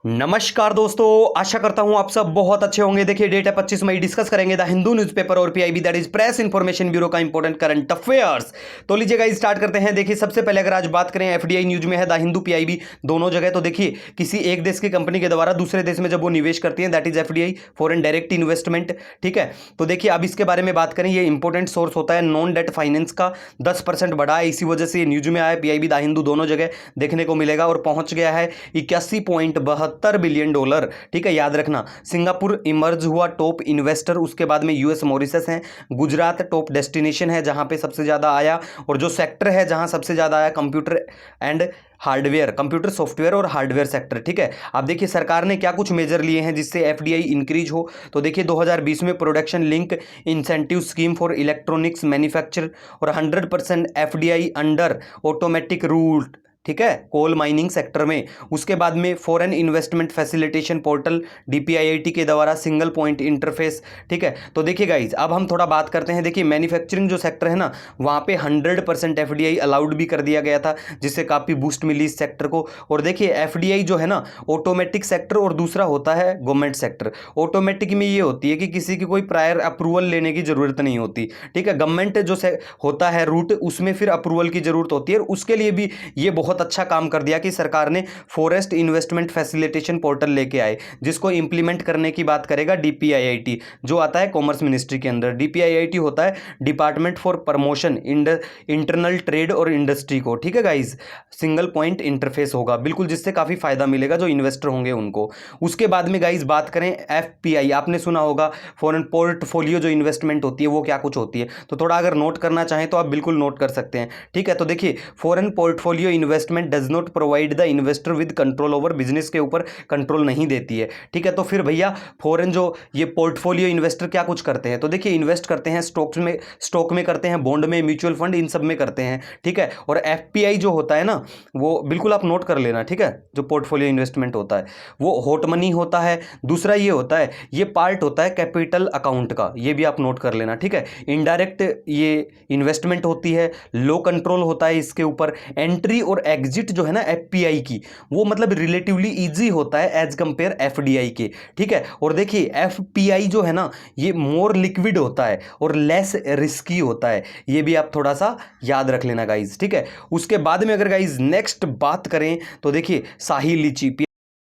नमस्कार दोस्तों, आशा करता हूं आप सब बहुत अच्छे होंगे। देखिए डेट है 25 मई। डिस्कस करेंगे द हिंदू न्यूज़पेपर और PIB that is press information bureau का इंपॉर्टेंट करंट अफेयर्स। तो लीजिएगा स्टार्ट करते हैं। देखिए सबसे पहले अगर आज बात करें एफडीआई न्यूज में है द हिंदू पीआईबी दोनों जगह। तो देखिए किसी एक देश की कंपनी के द्वारा दूसरे देश में जब वो निवेश करती है that is FDI, foreign direct investment. ठीक है, तो देखिए अब इसके बारे में बात करें, ये इंपॉर्टेंट सोर्स होता है नॉन डेट फाइनेंस का। 10% बढ़ा है, इसी वजह से ये न्यूज में आया। पीआईबी द हिंदू दोनों जगह देखने को मिलेगा और पहुंच गया है 81.72 बिलियन डॉलर। ठीक है, याद रखना। सिंगापुर इमर्ज हुआ टॉप इन्वेस्टर, उसके बाद में यूएस मॉरिशस है, गुजरात टॉप डेस्टिनेशन है जहां पे सबसे ज्यादा आया। और जो सेक्टर है जहां सबसे ज्यादा आया computer and hardware, computer software और हार्डवेयर सेक्टर। ठीक है, अब देखिए सरकार ने क्या कुछ मेजर लिए हैं जिससे एफडीआई इंक्रीज हो। तो देखिए 2020 में production link incentive scheme for electronics manufacture और 100% एफडीआई अंडर ऑटोमेटिक रूट। ठीक है, कोल माइनिंग सेक्टर में। उसके बाद में foreign investment facilitation portal DPIIT के द्वारा सिंगल पॉइंट इंटरफेस। ठीक है, तो देखिए गाइज अब हम थोड़ा बात करते हैं। देखिए मैन्युफैक्चरिंग जो सेक्टर है ना, वहाँ पे 100% एफडीआई अलाउड भी कर दिया गया था, जिससे काफ़ी बूस्ट मिली इस सेक्टर को। और देखिए एफडीआई जो है ना, ऑटोमेटिक सेक्टर और दूसरा होता है गवर्नमेंट सेक्टर। ऑटोमेटिक में ये होती है कि किसी की कोई प्रायर अप्रूवल लेने की जरूरत नहीं होती। ठीक है, गवर्नमेंट जो होता है रूट, उसमें फिर अप्रूवल की जरूरत होती है। और उसके लिए भी ये बहुत अच्छा काम कर दिया कि सरकार ने फॉरेस्ट इन्वेस्टमेंट फैसिलिटेशन पोर्टल लेके आए, जिसको इंप्लीमेंट करने की बात करेगा डीपीआईआईटी, जो आता है कॉमर्स मिनिस्ट्री के अंदर। डीपीआईआईटी होता है department for promotion internal trade और इंडस्ट्री को। ठीक है गाइज, सिंगल पॉइंट इंटरफेस होगा बिल्कुल, जिससे काफी फायदा मिलेगा जो इन्वेस्टर होंगे उनको। उसके बाद में गाइज बात करें एफपीआई, आपने सुना होगा फॉरेन पोर्टफोलियो जो इन्वेस्टमेंट होती है वो क्या कुछ होती है। तो थोड़ा अगर नोट करना चाहें तो आप बिल्कुल नोट कर सकते हैं। ठीक है, तो देखिए foreign portfolio investment does not provide the investor with control over, business के ऊपर कंट्रोल नहीं देती है। ठीक है, तो फिर भैया फॉरेन जो ये पोर्टफोलियो इन्वेस्टर क्या कुछ करते हैं। तो देखिए इन्वेस्ट करते हैं स्टॉक में करते हैं, बॉन्ड में, म्यूचुअल फंड, इन सब में करते हैं। ठीक है, और एफपीआई जो होता है ना, वो बिल्कुल आप नोट कर लेना। ठीक है, जो पोर्टफोलियो इन्वेस्टमेंट होता है वो हॉट मनी होता है। दूसरा ये होता है, ये पार्ट होता है कैपिटल अकाउंट का, ये भी आप नोट कर लेना। ठीक है, इनडायरेक्ट ये इन्वेस्टमेंट होती है, लो कंट्रोल होता है इसके ऊपर। एंट्री और एग्जिट जो है ना एफपीआई की, वो मतलब रिलेटिवली इजी होता है एज कंपेयर एफडीआई के। ठीक है, और देखिए एफपीआई जो है ना, ये मोर लिक्विड होता है और लेस रिस्की होता है, ये भी आप थोड़ा सा याद रख लेना गाइज। ठीक है, उसके बाद में अगर गाइज नेक्स्ट बात करें तो देखिए शाही लीची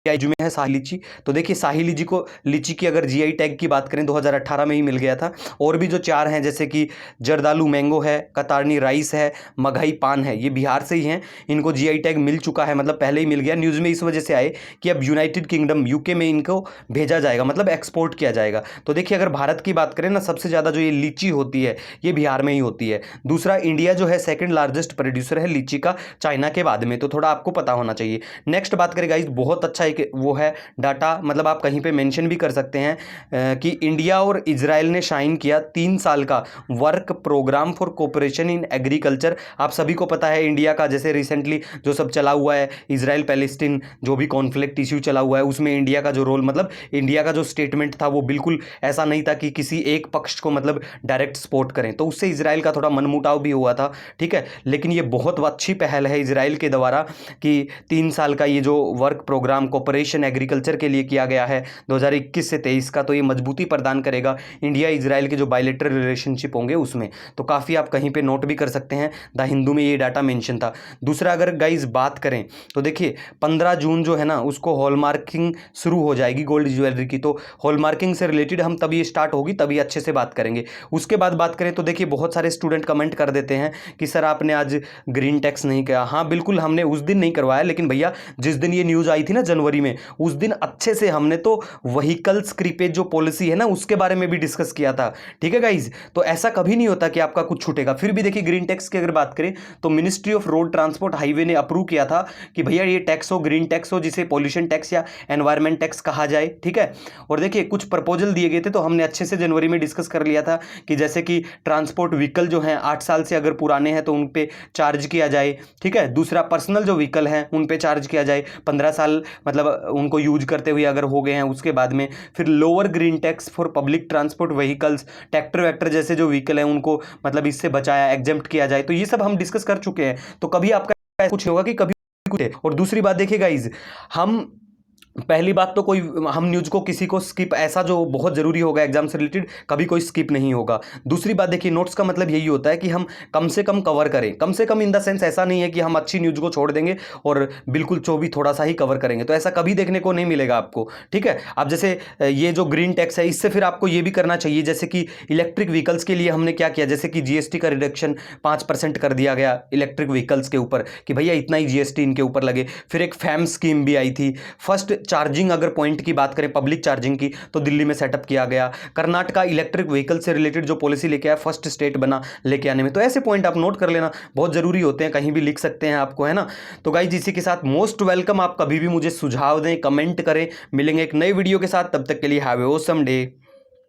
जो में है शाही लीची। तो देखिए शाही लीची को, लीची की अगर जीआई टैग की बात करें 2018 में ही मिल गया था। और भी जो चार हैं जैसे कि जर्दालू मैंगो है, कतारनी राइस है, मघई पान है, ये बिहार से ही हैं, इनको जीआई टैग मिल चुका है, मतलब पहले ही मिल गया। न्यूज़ में इस वजह से आए कि अब यूनाइटेड किंगडम यूके में इनको भेजा जाएगा, मतलब एक्सपोर्ट किया जाएगा। तो देखिए अगर भारत की बात करें ना, सबसे ज़्यादा जो ये लीची होती है ये बिहार में ही होती है। दूसरा इंडिया जो है सेकेंड लार्जेस्ट प्रोड्यूसर है लीची का चाइना के बाद में, तो थोड़ा आपको पता होना चाहिए। नेक्स्ट बात करें गाइस, बहुत अच्छा एक वो है डाटा, मतलब आप कहीं पे मेंशन भी कर सकते हैं कि इंडिया और इजराइल ने साइन किया 3 साल का work programme for cooperation in agriculture. आप सभी को पता है इंडिया का जैसे रिसेंटली जो सब चला हुआ है, इजराइल पैलेस्टीन जो भी कॉन्फ्लिक्ट इश्यू चला हुआ है, उसमें इंडिया का जो रोल, मतलब इंडिया का जो स्टेटमेंट था वो बिल्कुल ऐसा नहीं था कि किसी एक पक्ष को मतलब डायरेक्ट सपोर्ट करें, तो उससे इजराइल का थोड़ा मनमुटाव भी हुआ था। ठीक है, लेकिन ये बहुत अच्छी पहल है इजराइल के द्वारा कि 3 साल का ये जो वर्क प्रोग्राम कोऑपरेशन एग्रीकल्चर के लिए किया गया है 2021 से 23 का, तो ये मजबूती प्रदान करेगा इंडिया इजराइल के जो बायलैटरल रिलेशनशिप होंगे उसमें। तो काफ़ी आप कहीं पे नोट भी कर सकते हैं, द हिंदू में ये डाटा मेंशन था। दूसरा अगर गाइज बात करें तो देखिए 15 जून जो है ना, उसको हॉलमार्किंग शुरू हो जाएगी गोल्ड ज्वेलरी की। तो हॉलमार्किंग से रिलेटेड हम तभी स्टार्ट होगी, तभी अच्छे से बात करेंगे। उसके बाद बात करें तो देखिए बहुत सारे स्टूडेंट कमेंट कर देते हैं कि सर आपने आज ग्रीन टैक्स नहीं किया। हाँ बिल्कुल, हमने उस दिन नहीं करवाया, लेकिन भैया जिस दिन ये न्यूज़ आई थी ना जनवरी में, उस दिन अच्छे से हमने तो व्हीकल स्क्रीपेज जो पॉलिसी है ना उसके बारे में भी डिस्कस किया था। ठीक है गाइज, तो ऐसा कभी नहीं होता कि आपका कुछ छूटेगा। फिर भी देखिए ग्रीन टैक्स की अगर बात करें तो ministry of road transport highway ने अप्रूव किया था कि भैया ये टैक्स हो, ग्रीन टैक्स हो, जिसे पॉल्यूशन टैक्स या एनवायरमेंट टैक्स कहा जाए। ठीक है, और देखिए कुछ प्रपोजल दिए गए थे तो हमने अच्छे से जनवरी में डिस्कस कर लिया था कि जैसे कि ट्रांसपोर्ट व्हीकल जो हैं 8 साल से अगर पुराने हैं तो उन पे चार्ज किया जाए। ठीक है, दूसरा पर्सनल जो व्हीकल हैं उन पे चार्ज किया जाए 15 साल मतलब उनको यूज करते हुए अगर हो गए हैं उसके बाद में। फिर lower green tax for public transport vehicles, tractor vector जैसे जो व्हीकल हैं उनको मतलब इससे बचाया, एग्जेम्प्ट किया जाए। तो ये सब हम डिस्कस कर चुके हैं, तो कभी आपका कुछ होगा कि कभी कुछ है। और दूसरी बात देखिए गाइज, हम पहली बात तो कोई हम न्यूज़ को किसी को स्किप ऐसा जो बहुत ज़रूरी होगा एग्जाम से रिलेटेड कभी कोई स्किप नहीं होगा। दूसरी बात देखिए नोट्स का मतलब यही होता है कि हम कम से कम कवर करें, कम से कम इन द सेंस ऐसा नहीं है कि हम अच्छी न्यूज़ को छोड़ देंगे और बिल्कुल जो भी थोड़ा सा ही कवर करेंगे, तो ऐसा कभी देखने को नहीं मिलेगा आपको। ठीक है, अब जैसे ये जो ग्रीन टैक्स है इससे फिर आपको ये भी करना चाहिए, जैसे कि इलेक्ट्रिक व्हीकल्स के लिए हमने क्या किया, जैसे कि जीएसटी का रिडक्शन 5% कर दिया गया इलेक्ट्रिक व्हीकल्स के ऊपर कि भैया इतना ही जीएसटी इनके ऊपर लगे। फिर एक फैम स्कीम भी आई थी। फर्स्ट चार्जिंग अगर पॉइंट की बात करें पब्लिक चार्जिंग की तो दिल्ली में सेटअप किया गया। कर्नाटका इलेक्ट्रिक व्हीकल से रिलेटेड जो पॉलिसी लेके आया फर्स्ट स्टेट बना लेके आने में। तो ऐसे पॉइंट आप नोट कर लेना, बहुत ज़रूरी होते हैं, कहीं भी लिख सकते हैं आपको, है ना। तो गाइस इसी के साथ मोस्ट वेलकम, आप कभी भी मुझे सुझाव दें, कमेंट करें। मिलेंगे एक नई वीडियो के साथ, तब तक के लिए हैव ए ऑसम डे।